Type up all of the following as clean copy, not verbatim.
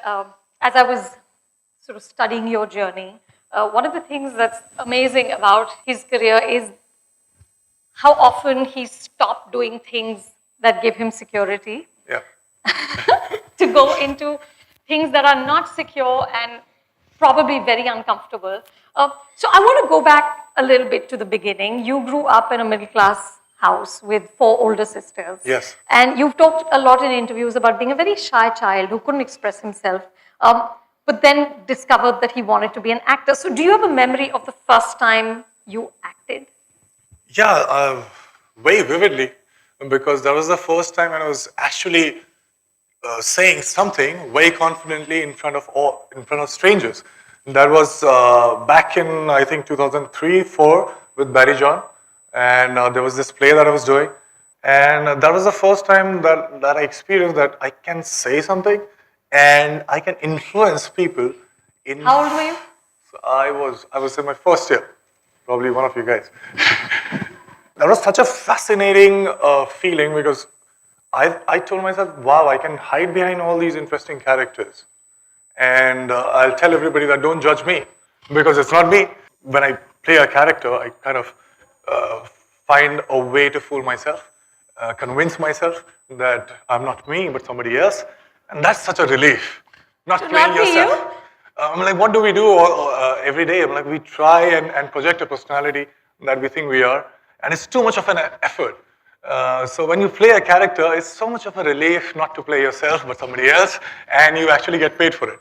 as I was sort of studying your journey, one of the things that's amazing about his career is how often he stopped doing things that give him security Yeah. to go into things that are not secure and probably very uncomfortable. So I want to go back a little bit to the beginning. You grew up in a middle class house with 4 older sisters. Yes. And you've talked a lot in interviews about being a very shy child who couldn't express himself, but then discovered that he wanted to be an actor. So do you have a memory of the first time you acted? Yeah, very vividly, because that was the first time when I was actually saying something very confidently in front of strangers. That was back in, I think, 2003-4 with Barry John, and there was this play that I was doing, and that was the first time that I experienced that I can say something and I can influence people. How old were you? So I was in my first year, probably one of you guys. That was such a fascinating feeling, because I told myself, wow, I can hide behind all these interesting characters. And I'll tell everybody that don't judge me, because it's not me. When I play a character, I kind of find a way to fool myself, convince myself that I'm not me, but somebody else. And that's such a relief. Not To playing not be yourself. you? I'm like, what do we do every day? I'm like, we try and project a personality that we think we are. And it's too much of an effort. So when you play a character, it's so much of a relief not to play yourself, but somebody else, and you actually get paid for it.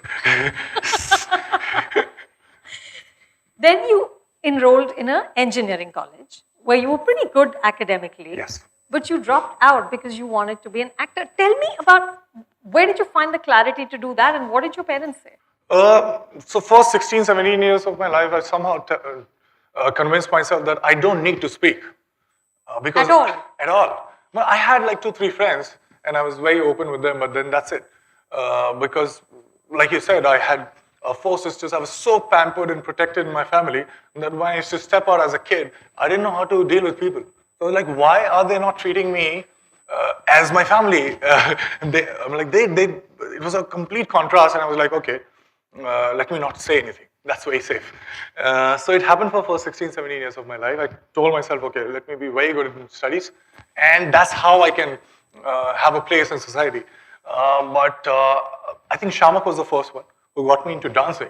Then you enrolled in an engineering college where you were pretty good academically. Yes. But you dropped out because you wanted to be an actor. Tell me about where did you find the clarity to do that, and what did your parents say? So for 16, 17 years of my life, I somehow convinced myself that I don't need to speak. Because At all? At all. But I had like 2, 3 friends, and I was very open with them, but then that's it. Because, like you said, I had 4 sisters. I was so pampered and protected in my family that when I used to step out as a kid, I didn't know how to deal with people. So like, why are they not treating me as my family? It was a complete contrast, and I was like, okay, let me not say anything. That's very safe. So it happened for first 16, 17 years of my life. I told myself, okay, let me be very good in studies, and that's how I can have a place in society. But I think Shamak was the first one who got me into dancing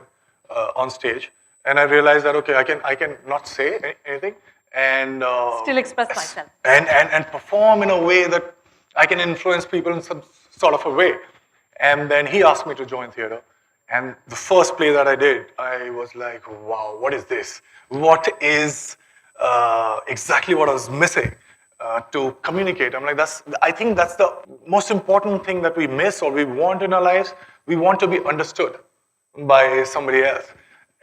on stage, and I realized that, okay, I can not say anything and Still express myself. And perform in a way that I can influence people in some sort of a way. And then he asked me to join theater. And the first play that I did, I was like, wow, what is this? What is exactly what I was missing to communicate? I'm like, I think that's the most important thing that we miss or we want in our lives. We want to be understood by somebody else.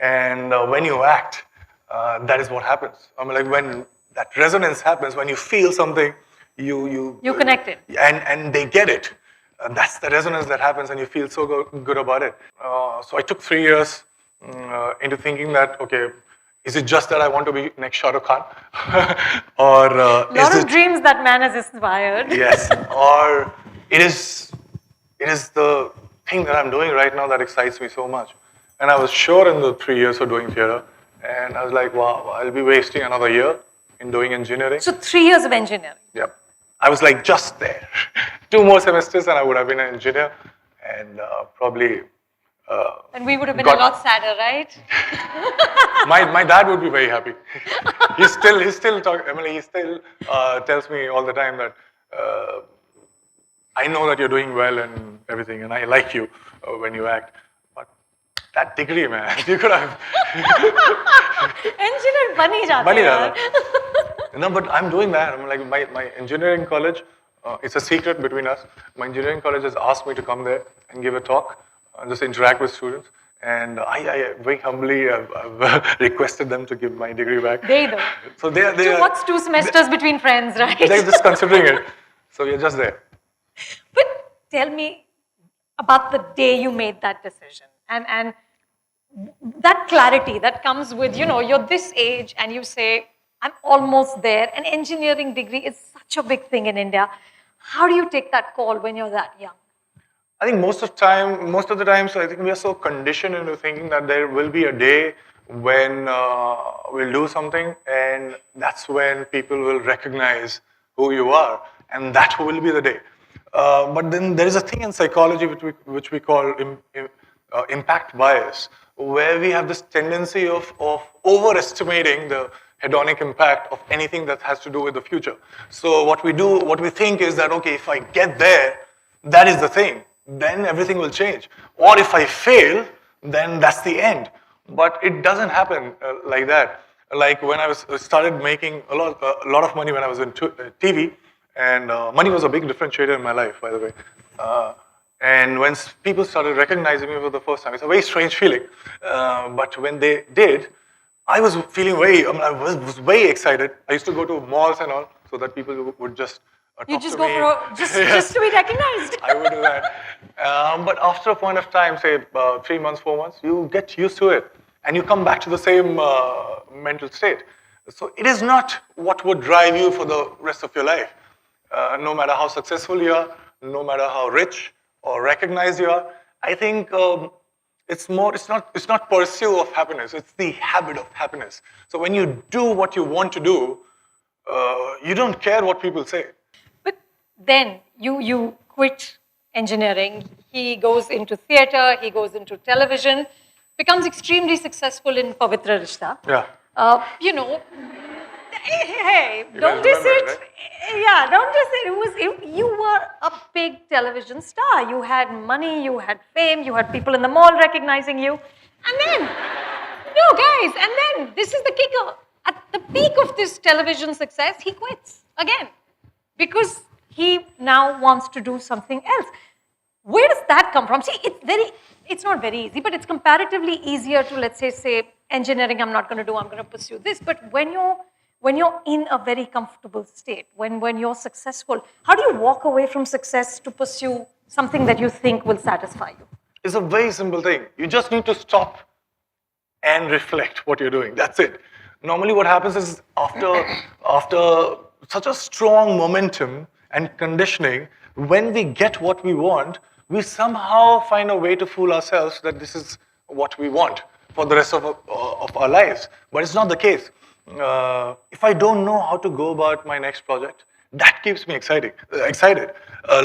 And when you act, that is what happens. I mean, like when that resonance happens, when you feel something, you connect it. And they get it. That's the resonance that happens, and you feel so good about it. So I took 3 years into thinking that, okay, is it just that I want to be next Shah Rukh Khan? Or a lot of dreams that man has inspired. Yes, or it is the thing that I'm doing right now that excites me so much. And I was sure in the 3 years of doing theater, and I was like, wow, I'll be wasting another year in doing engineering. So 3 years of engineering. Yep. I was like just there. 2 more semesters and I would have been an engineer, and probably... and we would have been a lot sadder, right? my dad would be very happy. He still tells me all the time that I know that you're doing well and everything, and I like you when you act. But that degree, man, you could have... Engineer bani jate yaar. No, but I'm doing that. I'm like, my engineering college, it's a secret between us. My engineering college has asked me to come there and give a talk, just interact with students. And I very humbly I've requested them to give my degree back. So so what's 2 semesters between friends, right? They're just considering it. So you're just there. But tell me about the day you made that decision and that clarity that comes with, you're this age and you say, I'm almost there. An engineering degree is such a big thing in India. How do you take that call when you're that young? I think most of the time, so I think we are so conditioned into thinking that there will be a day when we'll do something, and that's when people will recognize who you are, and that will be the day. But then there is a thing in psychology which we call impact bias, where we have this tendency of overestimating the hedonic impact of anything that has to do with the future. So what we think is that, okay, if I get there, that is the thing, then everything will change. Or if I fail, then that's the end. But it doesn't happen like that. Like when I started making a lot of money when I was in TV, and money was a big differentiator in my life, by the way. And when people started recognizing me for the first time, it's a very strange feeling. But when they did, I was feeling I was very excited. I used to go to malls and all, so that people would just You talk just to go me. for just to be recognized. I would do that. But after a point of time, say 3 months, 4 months, you get used to it, and you come back to the same mental state. So it is not what would drive you for the rest of your life. No matter how successful you are, no matter how rich or recognized you are, I think it's not pursuit of happiness. It's the habit of happiness. So when you do what you want to do, you don't care what people say. But then you quit engineering. He goes into theater. He goes into television. Becomes extremely successful in Pavitra Rishta. Yeah. You know, hey, You don't guys diss remember it. it, right? Yeah, don't diss it. You were a big television star. You had money, you had fame, you had people in the mall recognizing you. And then, no, guys, and then this is the kicker. At the peak of this television success, he quits again because he now wants to do something else. Where does that come from? See, it's not very easy, but it's comparatively easier to, let's say engineering, I'm not going to do, I'm going to pursue this. But when you're in a very comfortable state, when you're successful, how do you walk away from success to pursue something that you think will satisfy you? It's a very simple thing. You just need to stop and reflect what you're doing. That's it. Normally what happens is after such a strong momentum and conditioning, when we get what we want, we somehow find a way to fool ourselves that this is what we want for the rest of our lives. But it's not the case. If I don't know how to go about my next project, that keeps me excited.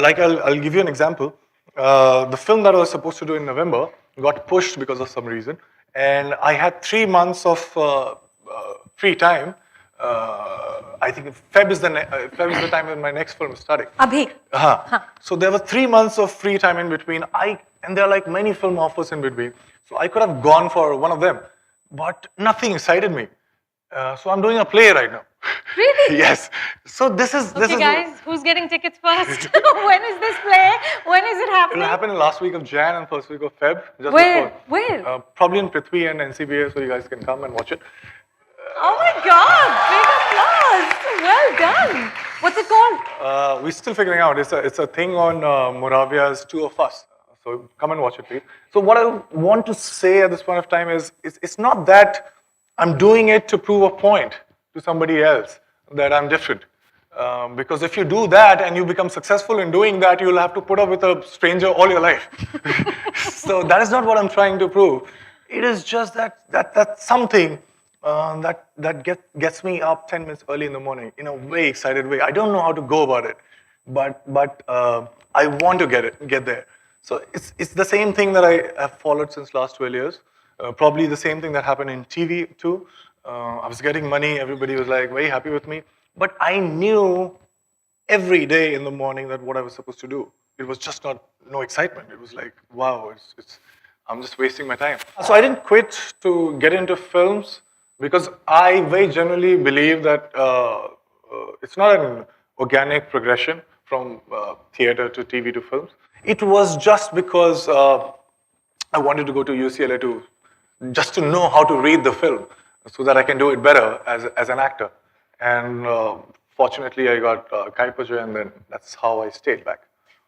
Like I'll give you an example. The film that I was supposed to do in November got pushed because of some reason, and I had 3 months of free time. I think Feb is the time when my next film is starting. Abhi. So there were 3 months of free time in between. And there are like many film offers in between. So I could have gone for one of them, but nothing excited me. So I'm doing a play right now. Really? Yes. So this is Guys, who's getting tickets first? When is this play? When is it happening? It'll happen in last week of Jan and first week of Feb. Just Where? before. Where? Probably in Prithvi and NCBA, so you guys can come and watch it. Oh my God! Big applause! Well done. What's it called? We're still figuring out. It's a thing on Moravia's Two of Us. So come and watch it, please. So what I want to say at this point of time is, it's not that I'm doing it to prove a point to somebody else that I'm different. Because if you do that and you become successful in doing that, you'll have to put up with a stranger all your life. So that is not what I'm trying to prove. It is just that's something that gets me up 10 minutes early in the morning in a very excited way. I don't know how to go about it, but I want to get there. So it's the same thing that I have followed since last 12 years. Probably the same thing that happened in TV too. I was getting money, everybody was like very happy with me, but I knew every day in the morning that what I was supposed to do. It was just no excitement. It was like, wow, I'm just wasting my time. So I didn't quit to get into films because I very generally believe that it's not an organic progression from theater to TV to films. It was just because I wanted to go to UCLA just to know how to read the film so that I can do it better as an actor. And fortunately, I got Kaipaja, and then that's how I stayed back.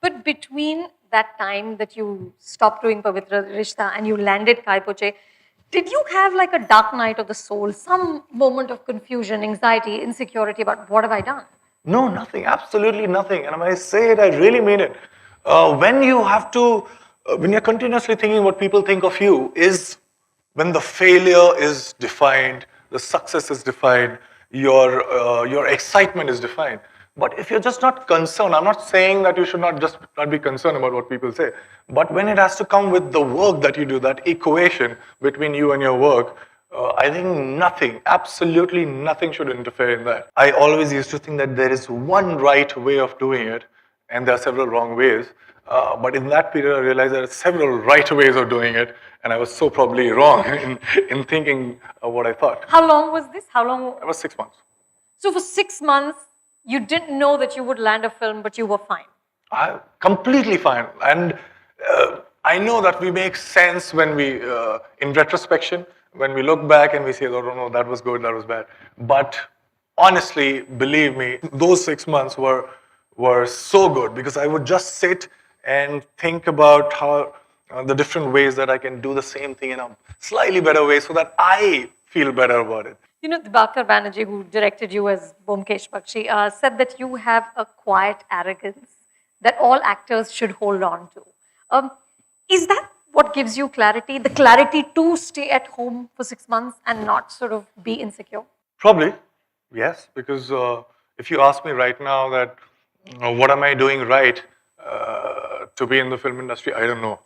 But between that time that you stopped doing Pavitra Rishta and you landed Kaipoche, did you have like a dark night of the soul, some moment of confusion, anxiety, insecurity about what have I done? No, nothing, absolutely nothing. And when I say it, I really mean it. When you have to, when you're continuously thinking what people think of you is when the failure is defined, the success is defined, your excitement is defined. But if you're just not concerned, I'm not saying that you should not just not be concerned about what people say, but when it has to come with the work that you do, that equation between you and your work, I think nothing, absolutely nothing should interfere in that. I always used to think that there is one right way of doing it, and there are several wrong ways. But in that period, I realized there are several right ways of doing it, and I was so probably wrong in thinking what I thought. How long was this? How long? It was 6 months. So for 6 months, you didn't know that you would land a film, but you were fine. Completely fine. And I know that we make sense when we, in retrospection, when we look back and we say, oh, no, that was good, that was bad. But honestly, believe me, those 6 months were so good because I would just sit and think about how the different ways that I can do the same thing in a slightly better way so that I feel better about it. You know, Dibakar Banerjee, who directed you as Bomkesh Bakshi, said that you have a quiet arrogance that all actors should hold on to. Is that what gives you clarity? The clarity to stay at home for 6 months and not sort of be insecure? Probably, yes, because if you ask me right now that what am I doing right to be in the film industry, I don't know.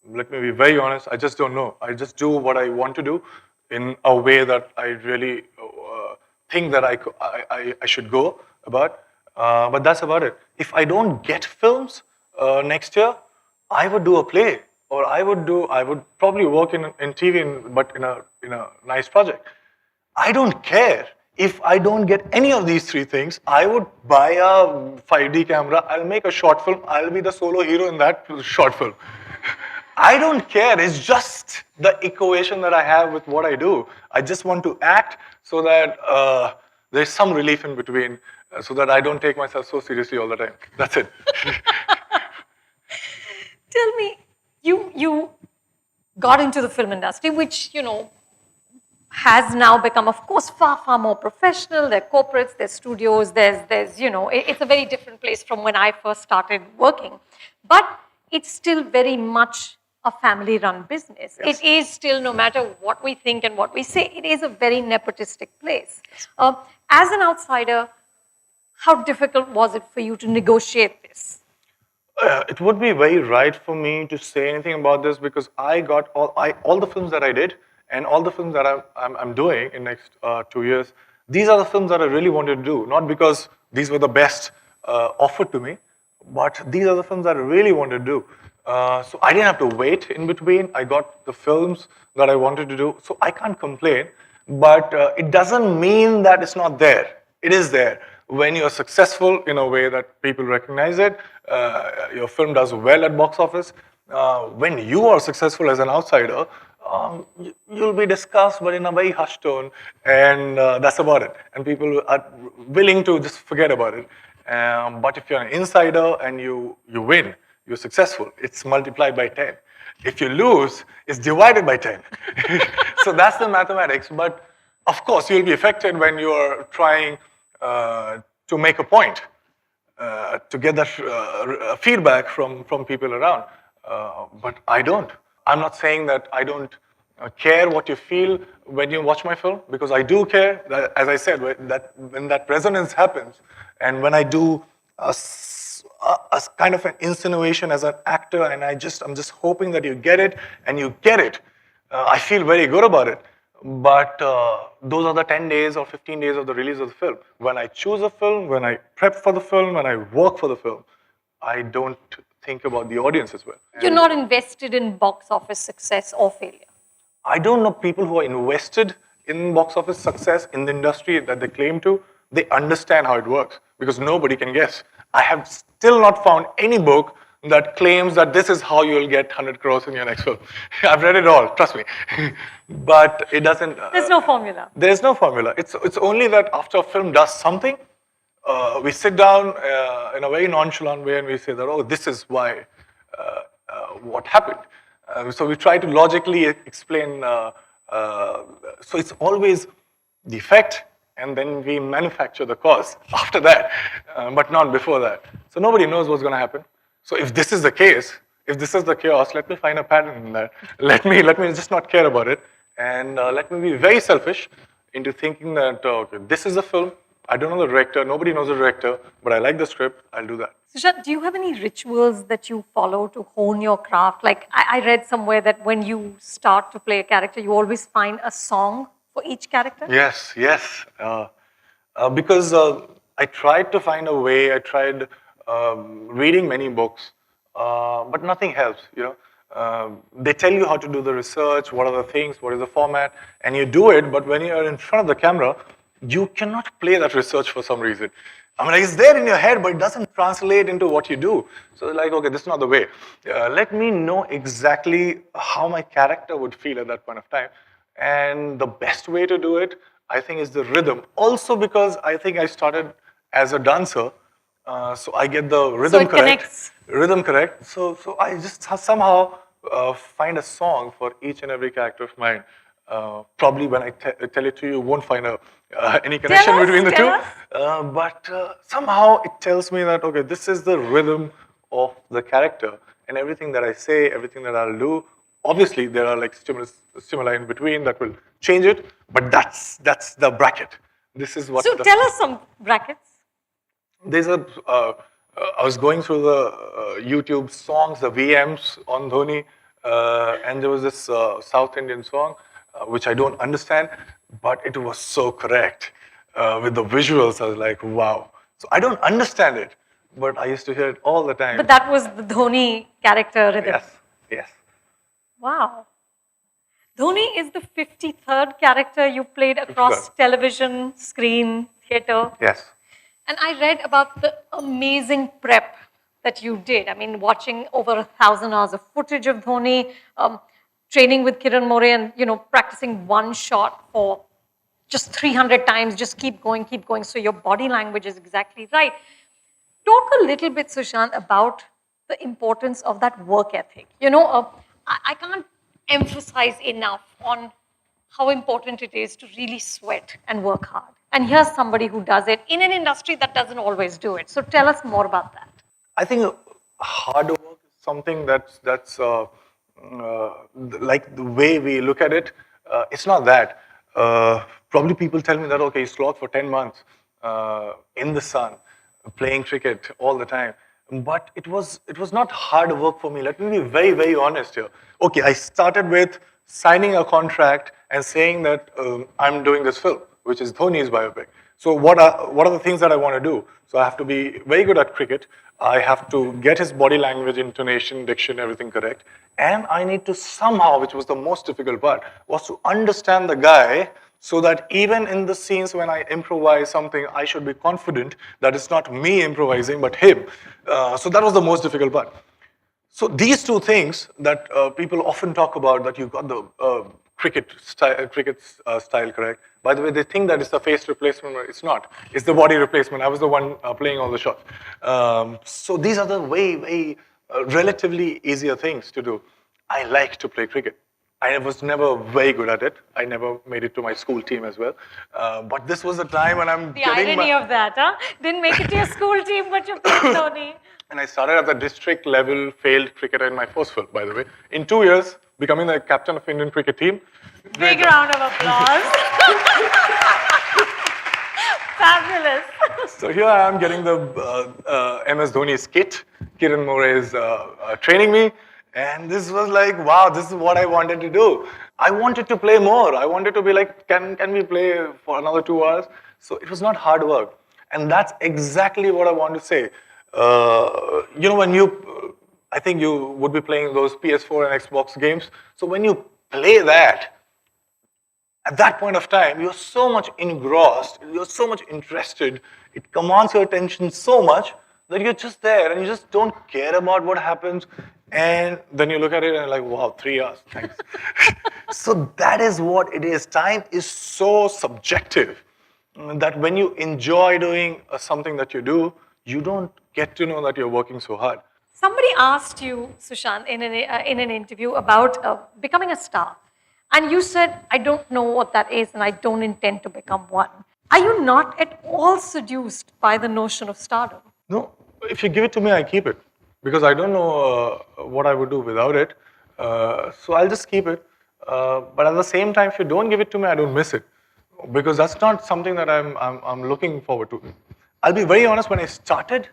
Let me be very honest, I just don't know. I just do what I want to do in a way that I really think that I should go about. But that's about it. If I don't get films next year, I would do a play, or I would probably work in TV, but in a nice project. I don't care. If I don't get any of these three things, I would buy a 5D camera, I'll make a short film, I'll be the solo hero in that short film. I don't care. It's just the equation that I have with what I do. I just want to act so that there's some relief in between, so that I don't take myself so seriously all the time. That's it. Tell me, you got into the film industry, which, you know, has now become, of course, far, far more professional. There are corporates, there's studios, there's you know, it's a very different place from when I first started working. But it's still very much a family-run business. Yes. It is still, no matter what we think and what we say, it is a very nepotistic place. As an outsider, how difficult was it for you to negotiate this? It would be very right for me to say anything about this because I got all the films that I did and all the films that I'm doing in next 2 years. These are the films that I really wanted to do, not because these were the best offered to me, but these are the films that I really wanted to do. So I didn't have to wait in between. I got the films that I wanted to do, so I can't complain. But it doesn't mean that it's not there. It is there. When you're successful in a way that people recognize it, your film does well at box office. When you are successful as an outsider, you'll be discussed, but in a very hushed tone, and that's about it. And people are willing to just forget about it. But if you're an insider and you win, you're successful, it's multiplied by 10. If you lose, it's divided by 10. So that's the mathematics. But of course, you'll be affected when you're trying to make a point, to get that feedback from people around. But I don't. I'm not saying that I don't care what you feel when you watch my film, because I do care. That, as I said, when that resonance happens, and when I do a kind of an insinuation as an actor, and I'm just hoping that you get it, and you get it, I feel very good about it. But those are the 10 days or 15 days of the release of the film. When I choose a film, when I prep for the film, when I work for the film, I don't think about the audience as well. You're not invested in box office success or failure. I don't know people who are invested in box office success in the industry that they claim to. They understand how it works because nobody can guess. I have still not found any book that claims that this is how you'll get 100 crores in your next film. I've read it all, trust me. But it doesn't... There's no formula. There's no formula. It's only that after a film does something, we sit down in a very nonchalant way and we say that, oh, this is why, what happened. So we try to logically explain, so it's always the effect, and then we manufacture the cause after that, but not before that. So nobody knows what's going to happen. So if this is the case, if this is the chaos, let me find a pattern in that. Let me just not care about it, and let me be very selfish into thinking that okay, this is a film. I don't know the director. Nobody knows the director, but I like the script. I'll do that. Sushant, do you have any rituals that you follow to hone your craft? Like I read somewhere that when you start to play a character, you always find a song for each character. Yes, yes. Because I tried to find a way. I tried reading many books, but nothing helps. They tell you how to do the research, what are the things, what is the format, and you do it. But when you are in front of the camera, you cannot play that research for some reason. I mean, it's there in your head, but it doesn't translate into what you do. So, like, okay, this is not the way. Let me know exactly how my character would feel at that point of time. And the best way to do it, I think, is the rhythm. Also, because I think I started as a dancer, so I get the rhythm correct. Connects. Rhythm correct. So I just somehow find a song for each and every character of mine. Probably when I tell it to you, you won't find any connection between the two. But somehow it tells me that, okay, this is the rhythm of the character. And everything that I say, everything that I'll do, obviously there are like stimuli in between that will change it, but that's the bracket. This is what. So tell us some brackets. There's I was going through the YouTube songs, the VMs on Dhoni, and there was this South Indian song, which I don't understand, but it was so correct. With the visuals, I was like, wow. So I don't understand it, but I used to hear it all the time. But that was the Dhoni character rhythm. Yes, yes. Wow. Dhoni is the 53rd character you played across 53rd. television, screen, theatre. Yes. And I read about the amazing prep that you did. I mean, watching over 1,000 hours of footage of Dhoni, training with Kiran More and, practicing one shot for just 300 times, just keep going. So your body language is exactly right. Talk a little bit, Sushant, about the importance of that work ethic. I can't emphasize enough on how important it is to really sweat and work hard. And here's somebody who does it in an industry that doesn't always do it. So tell us more about that. I think hard work is something that's like the way we look at it. It's not that. Probably people tell me that, okay, you slogged for 10 months in the sun, playing cricket all the time. But it was not hard work for me. Let me be very, very honest here. Okay, I started with signing a contract and saying that I'm doing this film, which is Dhoni's biopic. So what are the things that I want to do? So I have to be very good at cricket. I have to get his body language, intonation, diction, everything correct. And I need to somehow, which was the most difficult part, was to understand the guy so that even in the scenes when I improvise something, I should be confident that it's not me improvising, but him. So that was the most difficult part. So these two things that people often talk about, that you got the cricket style correct. By the way, they think that it's the face replacement, but it's not. It's the body replacement. I was the one playing all the shots. So these are the way relatively easier things to do. I like to play cricket. I was never very good at it. I never made it to my school team as well. But this was a time when I'm the irony of that, huh? Didn't make it to your school team, but you played Dhoni. And I started at the district level, failed cricketer in my first film, by the way. In 2 years, becoming the captain of Indian cricket team. Big round of applause. Fabulous. So here I am getting the MS Dhoni's kit. Kiran More is training me. And this was like, wow, this is what I wanted to do. I wanted to play more. I wanted to be like, can we play for another 2 hours? So it was not hard work. And that's exactly what I want to say. When I think you would be playing those PS4 and Xbox games. So when you play that, at that point of time, you're so much engrossed, you're so much interested, it commands your attention so much that you're just there and you just don't care about what happens. And then you look at it and you're like, wow, 3 hours, thanks. So that is what it is. Time is so subjective that when you enjoy doing something that you do, you don't get to know that you're working so hard. Somebody asked you, Sushant, in an interview about becoming a star. And you said, I don't know what that is and I don't intend to become one. Are you not at all seduced by the notion of stardom? No, if you give it to me, I keep it. because I don't know what I would do without it. So I'll just keep it. But at the same time, if you don't give it to me, I don't miss it, because that's not something that I'm looking forward to. I'll be very honest. When I started,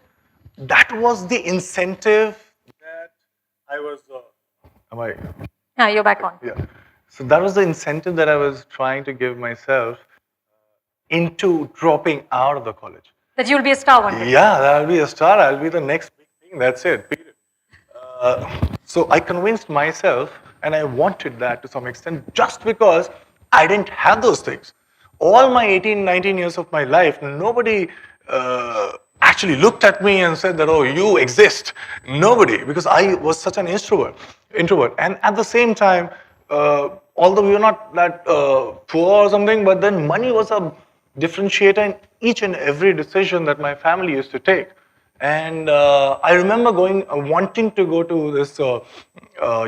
that was the incentive that I was. Am I? Yeah, you're back on. Yeah. So that was the incentive that I was trying to give myself into dropping out of the college. That you'll be a star one day. Yeah, I'll be a star. I'll be the next big thing. That's it. Period. So I convinced myself, and I wanted that to some extent, just because I didn't have those things. All my 18, 19 years of my life, nobody actually looked at me and said that, oh, you exist. Nobody, because I was such an introvert. And at the same time, although we were not that poor or something, but then money was a differentiator in each and every decision that my family used to take. And I remember wanting to go to this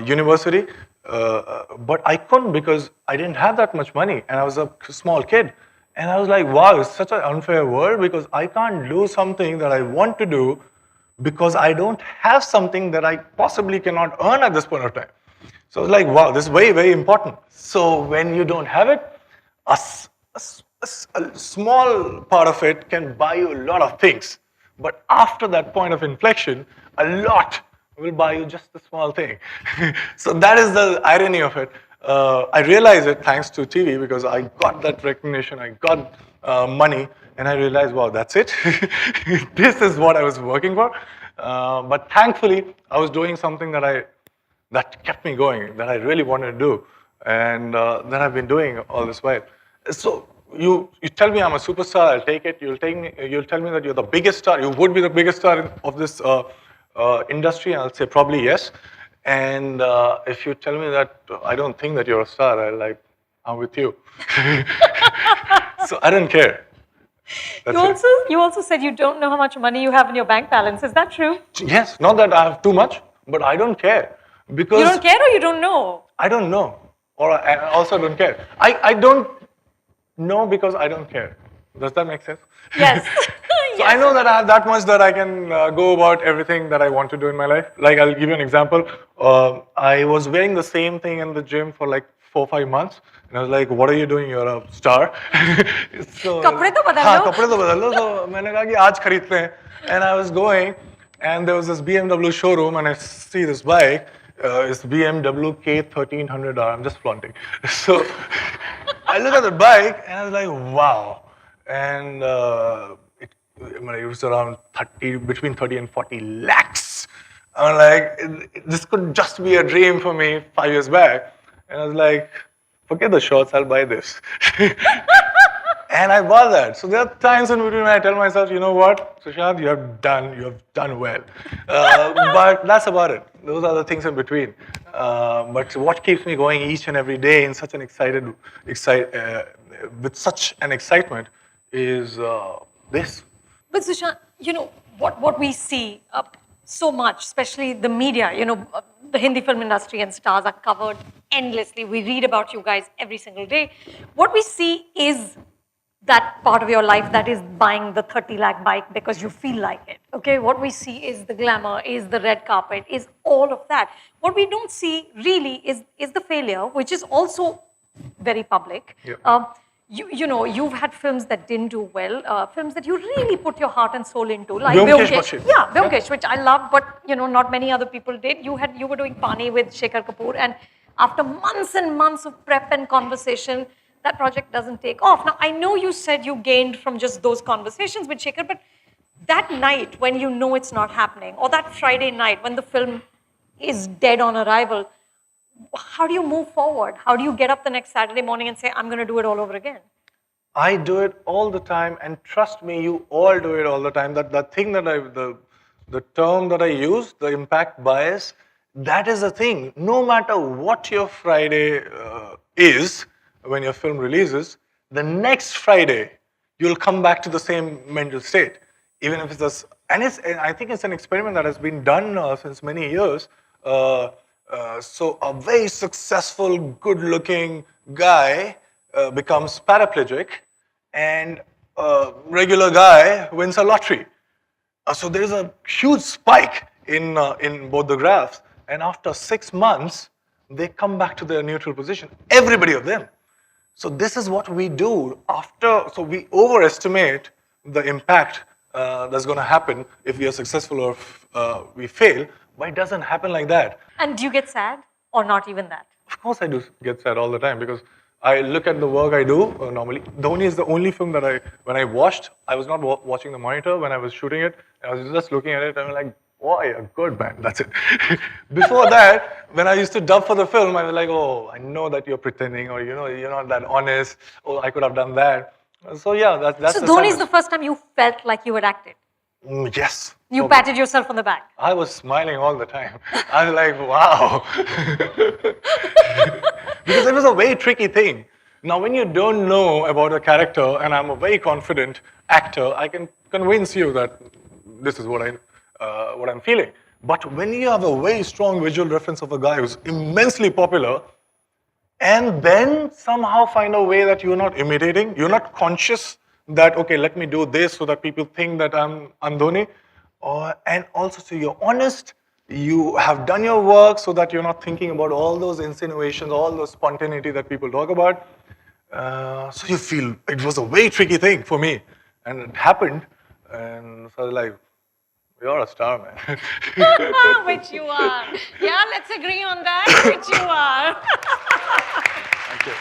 university, but I couldn't because I didn't have that much money, and I was a small kid. And I was like, wow, it's such an unfair world, because I can't do something that I want to do because I don't have something that I possibly cannot earn at this point of time. So I was like, wow, this is very, very important. So when you don't have it, a small part of it can buy you a lot of things. But after that point of inflection, a lot will buy you just a small thing. So that is the irony of it. I realized it thanks to TV, because I got that recognition, I got money, and I realized, wow, that's it. This is what I was working for. But thankfully, I was doing something that kept me going, that I really wanted to do, and that I've been doing all this while. So you tell me I'm a superstar, I'll take it. You'll tell me that you're the biggest star. You would be the biggest star of this industry. I'll say probably yes. And if you tell me that I don't think that you're a star, I'm with you. So I don't care. You also said you don't know how much money you have in your bank balance. Is that true? Yes, not that I have too much, but I don't care. Because you don't care, or you don't know? I don't know, or I also don't care. I don't know because I don't care. Does that make sense? Yes. So Yes. I know that I have that much that I can go about everything that I want to do in my life. Like, I'll give you an example. I was wearing the same thing in the gym for like 4 or 5 months, and I was like, "What are you doing? You're a star." So कपड़े तो बदल हाँ, लो. कपड़े तो बदल लो. So मैंने कहा कि आज खरीदते हैं. And I was going, and there was this BMW showroom, and I see this bike. It's BMW K1300R. I'm just flaunting. So I look at the bike, and I was like, wow. And it was around between 30 and 40 lakhs. I'm like, this could just be a dream for me 5 years back. And I was like, forget the shorts, I'll buy this. And I bought that. So there are times in between when I tell myself, you know what, Sushant, you have done well. But that's about it. Those are the things in between. But what keeps me going each and every day in such an with such an excitement is this. But Sushant, what we see so much, especially the media, the Hindi film industry and stars are covered endlessly. We read about you guys every single day. What we see is that part of your life that is buying the 30 lakh bike because you feel like it, okay? What we see is the glamour, is the red carpet, is all of that. What we don't see really is the failure, which is also very public. Yeah. You've had films that didn't do well, films that you really put your heart and soul into, like Vyomkesh. Yeah, Vyomkesh, which I love, but not many other people did. You were doing Pani with Shekhar Kapoor, and after months and months of prep and conversation, that project doesn't take off. Now, I know you said you gained from just those conversations with Shekhar, but that night when you know it's not happening, or that Friday night when the film is dead on arrival, how do you move forward? How do you get up the next Saturday morning and say, I'm going to do it all over again? I do it all the time, and trust me, you all do it all the time. That thing that the term that I use, the impact bias, that is the thing. No matter what your Friday is, when your film releases, the next Friday, you'll come back to the same mental state. Even if it's this, and I think it's an experiment that has been done since many years. So a very successful, good-looking guy becomes paraplegic, and a regular guy wins a lottery. So there is a huge spike in both the graphs. And after 6 months, they come back to their neutral position. Everybody of them. So this is what we do after. So we overestimate the impact that's going to happen if we are successful or if we fail. But it doesn't happen like that. And do you get sad or not even that? Of course, I do get sad all the time because I look at the work I do normally. Dhoni is the only film that when I watched, I was not watching the monitor when I was shooting it. I was just looking at it and I'm like, boy, a good man, that's it. Before that, when I used to dub for the film, I was like, oh, I know that you're pretending or you're not that honest. Oh, I could have done that. So yeah, that's So the Dhoni is sadness. the first time you felt like you had acted. Yes. You probably. patted yourself on the back. I was smiling all the time. I was like, wow. Because it was a very tricky thing. Now, when you don't know about a character, and I'm a very confident actor, I can convince you that this is what I'm feeling. But when you have a very strong visual reference of a guy who's immensely popular, and then somehow find a way that you're not imitating, you're not conscious that, okay, let me do this so that people think that I'm Dhoni. And also, so you're honest, you have done your work so that you're not thinking about all those insinuations, all those spontaneity that people talk about. So you feel it was a very tricky thing for me. And it happened. And so I was like, you're a star, man. Which you are. Yeah, let's agree on that. Which you are. Thank you.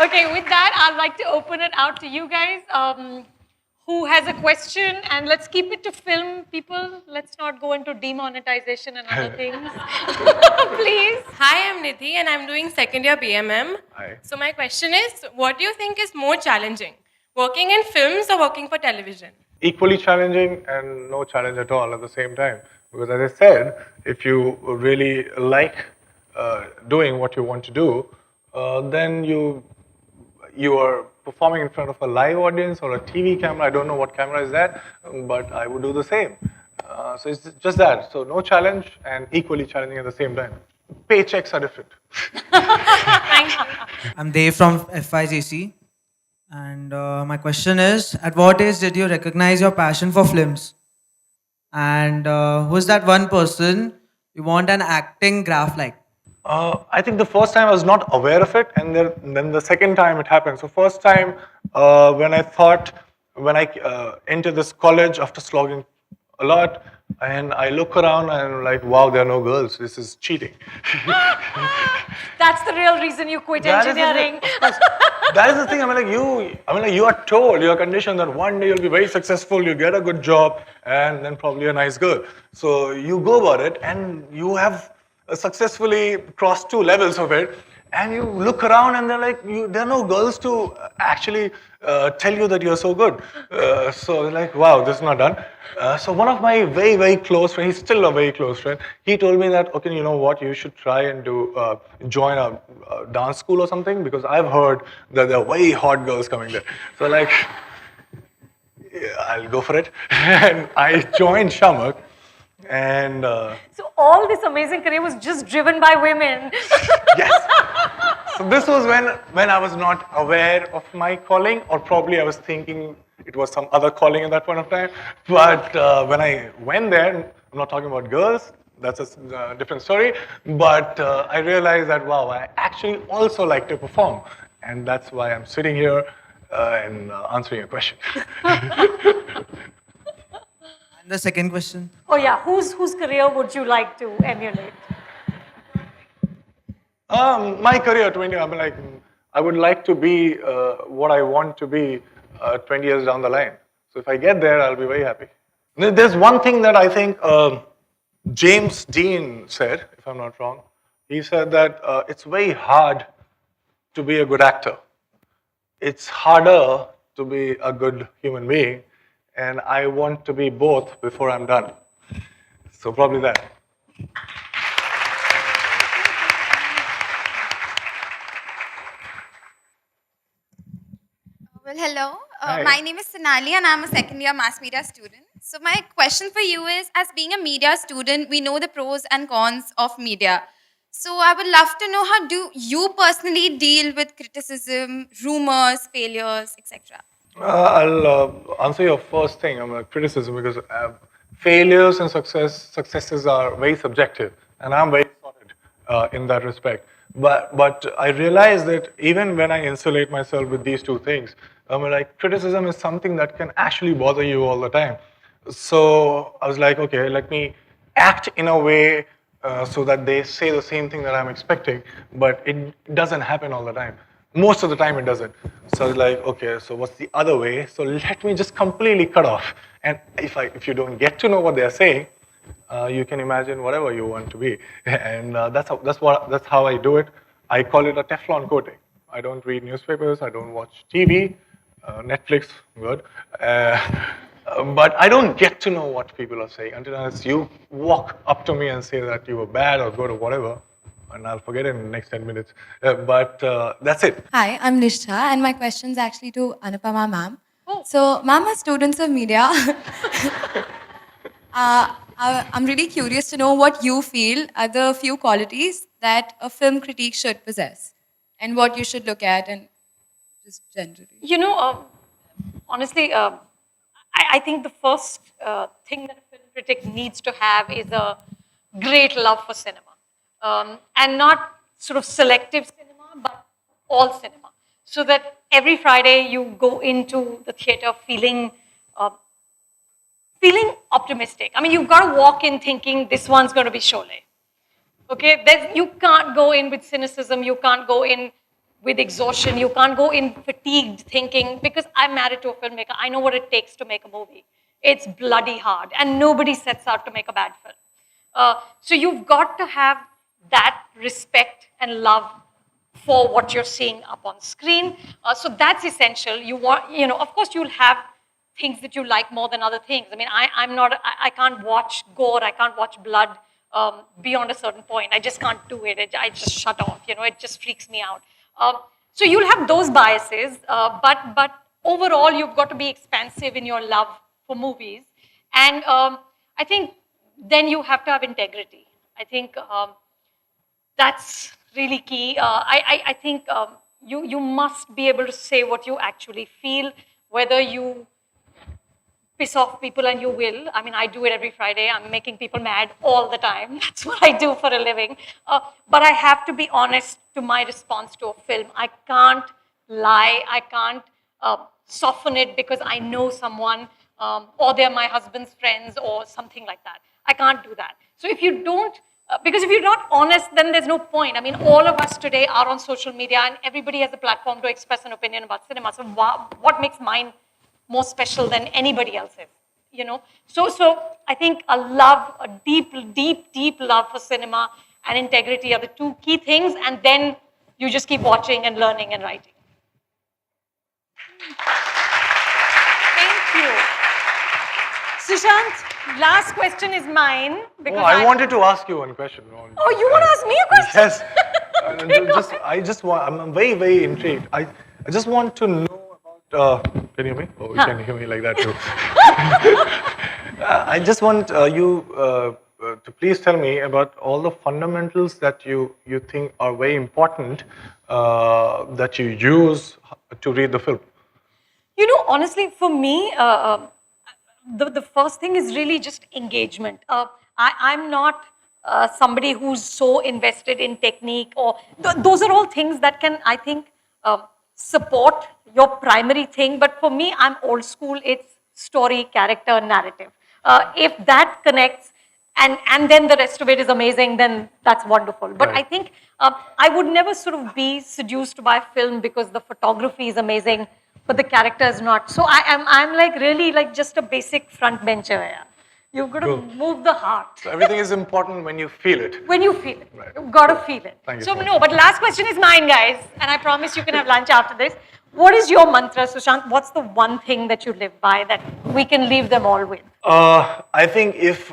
Okay, with that, I'd like to open it out to you guys. Who has a question? And let's keep it to film, people. Let's not go into demonetization and other things. Please. Hi, I'm Nidhi and I'm doing second year BMM. Hi. So my question is, what do you think is more challenging? Working in films or working for television? Equally challenging and no challenge at all at the same time. Because as I said, if you really like doing what you want to do, then you are performing in front of a live audience or a TV camera. I don't know what camera is that, but I would do the same. So it's just that. So no challenge and equally challenging at the same time. Paychecks are different. Thank you. I'm Dave from FIGC. And my question is, at what age did you recognize your passion for films? And who's that one person you want an acting graph like? I think the first time I was not aware of it, and then the second time it happened. So first time when I entered this college after slogging a lot, and I look around and I'm like, wow, there are no girls. This is cheating. That's the real reason you quit That is the- engineering. of course. That is the thing. You are told, you are conditioned that one day you'll be very successful, you get a good job, and then probably a nice girl. So you go about it, and you have successfully crossed 2 levels of it, and you look around, and there are no girls to actually tell you that you're so good. So like, wow, this is not done. So one of my very, very close friends, he's still a very close friend, he told me that, okay, you know what, you should try and join a dance school or something, because I've heard that there are very hot girls coming there. So like, yeah, I'll go for it. And I joined Shamak. And So all this amazing career was just driven by women. yes. So this was when I was not aware of my calling, or probably I was thinking it was some other calling at that point of time. But when I went there, I'm not talking about girls, that's a different story. But I realized that, wow, I actually also like to perform. And that's why I'm sitting here and answering your question. And the second question. Oh yeah, whose career would you like to emulate? My career, 20, I would like to be what I want to be 20 years down the line. So if I get there, I'll be very happy. There's one thing that I think James Dean said, if I'm not wrong. He said that it's very hard to be a good actor. It's harder to be a good human being. And I want to be both before I'm done. So probably that. Well, hello. Hi. My name is Sonali and I'm a second year mass media student. So my question for you is, as being a media student, we know the pros and cons of media. So I would love to know, how do you personally deal with criticism, rumors, failures, etc.? I'll answer your first thing, criticism, because failures and successes are very subjective, and I'm very sorted in that respect. But I realize that even when I insulate myself with these two things, like criticism is something that can actually bother you all the time. So I was like, okay, let me act in a way so that they say the same thing that I'm expecting, but it doesn't happen all the time. Most of the time it doesn't. So I was like, okay, so what's the other way? So let me just completely cut off. And if you don't get to know what they're saying, you can imagine whatever you want to be. And that's how I do it. I call it a Teflon coating. I don't read newspapers, I don't watch TV, Netflix, good. But I don't get to know what people are saying unless you walk up to me and say that you were bad or good or whatever, and I'll forget it in the next 10 minutes. But that's it. Hi, I'm Nishtha, and my question's actually to Anupama ma'am. Oh. So, ma'am, as students of media, I'm really curious to know what you feel are the few qualities that a film critique should possess, and what you should look at, and just generally. You know, honestly, I think the first thing that a film critic needs to have is a great love for cinema. And not sort of selective cinema, but all cinema. So that every Friday you go into the theater feeling optimistic. I mean, you've got to walk in thinking this one's going to be Sholay. Okay, you can't go in with cynicism. You can't go in with exhaustion. You can't go in fatigued thinking, because I'm married to a filmmaker. I know what it takes to make a movie. It's bloody hard, and nobody sets out to make a bad film. So you've got to have that respect and love for what you're seeing up on screen. So that's essential. Of course, you'll have things that you like more than other things. I mean, I can't watch gore, I can't watch blood beyond a certain point. I just can't do it. I just shut off. It just freaks me out. So you'll have those biases, but overall, you've got to be expansive in your love for movies. And I think then you have to have integrity. I think that's really key. I think you must be able to say what you actually feel, whether you piss off people, and you will. I mean, I do it every Friday. I'm making people mad all the time. That's what I do for a living. But I have to be honest to my response to a film. I can't lie. I can't soften it because I know someone or they're my husband's friends or something like that. I can't do that. So if you don't, because if you're not honest, then there's no point. I mean, all of us today are on social media, and everybody has a platform to express an opinion about cinema. So what makes mine more special than anybody else's? So I think a deep love for cinema and integrity are the two key things, and then you just keep watching and learning and writing. Thank you. Sushant, last question is mine. Because I wanted to ask you one question. Oh, you want to ask me a question? Yes. I'm very, very intrigued. I just want to know about, can you hear me? Oh, you can hear me like that too. I just want you to please tell me about all the fundamentals that you think are very important that you use to read the film. Honestly, for me, the first thing is really just engagement. I'm not somebody who's so invested in technique, or those are all things that can, I think, support your primary thing. But for me, I'm old school. It's story, character, narrative. If that connects, and then the rest of it is amazing, then that's wonderful. But right. I think I would never sort of be seduced by film because the photography is amazing, but the character is not. So I'm like really like just a basic front bencher. Yeah. You've got to move the heart. So everything is important when you feel it. When you feel it. Right. You've got to feel it. Thank you so no, but last question is mine, guys. And I promise you can have lunch after this. What is your mantra, Sushant? What's the one thing that you live by that we can leave them all with? I think if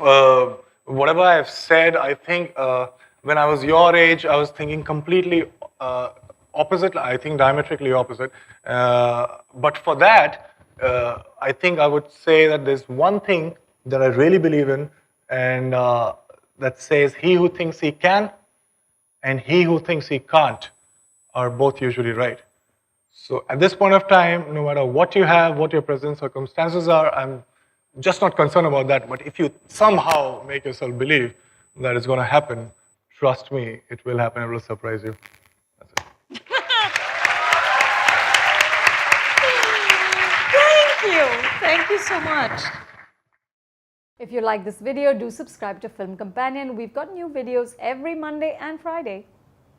whatever I've said, I think when I was your age, I was thinking completely opposite. I think diametrically opposite. But for that, I think I would say that there's one thing that I really believe in, and that says he who thinks he can and he who thinks he can't are both usually right. So at this point of time, no matter what you have, what your present circumstances are, I'm just not concerned about that, but if you somehow make yourself believe that it's going to happen, trust me, it will happen. It will surprise you. That's it. Thank you. Thank you so much. If you like this video, do subscribe to Film Companion. We've got new videos every Monday and Friday.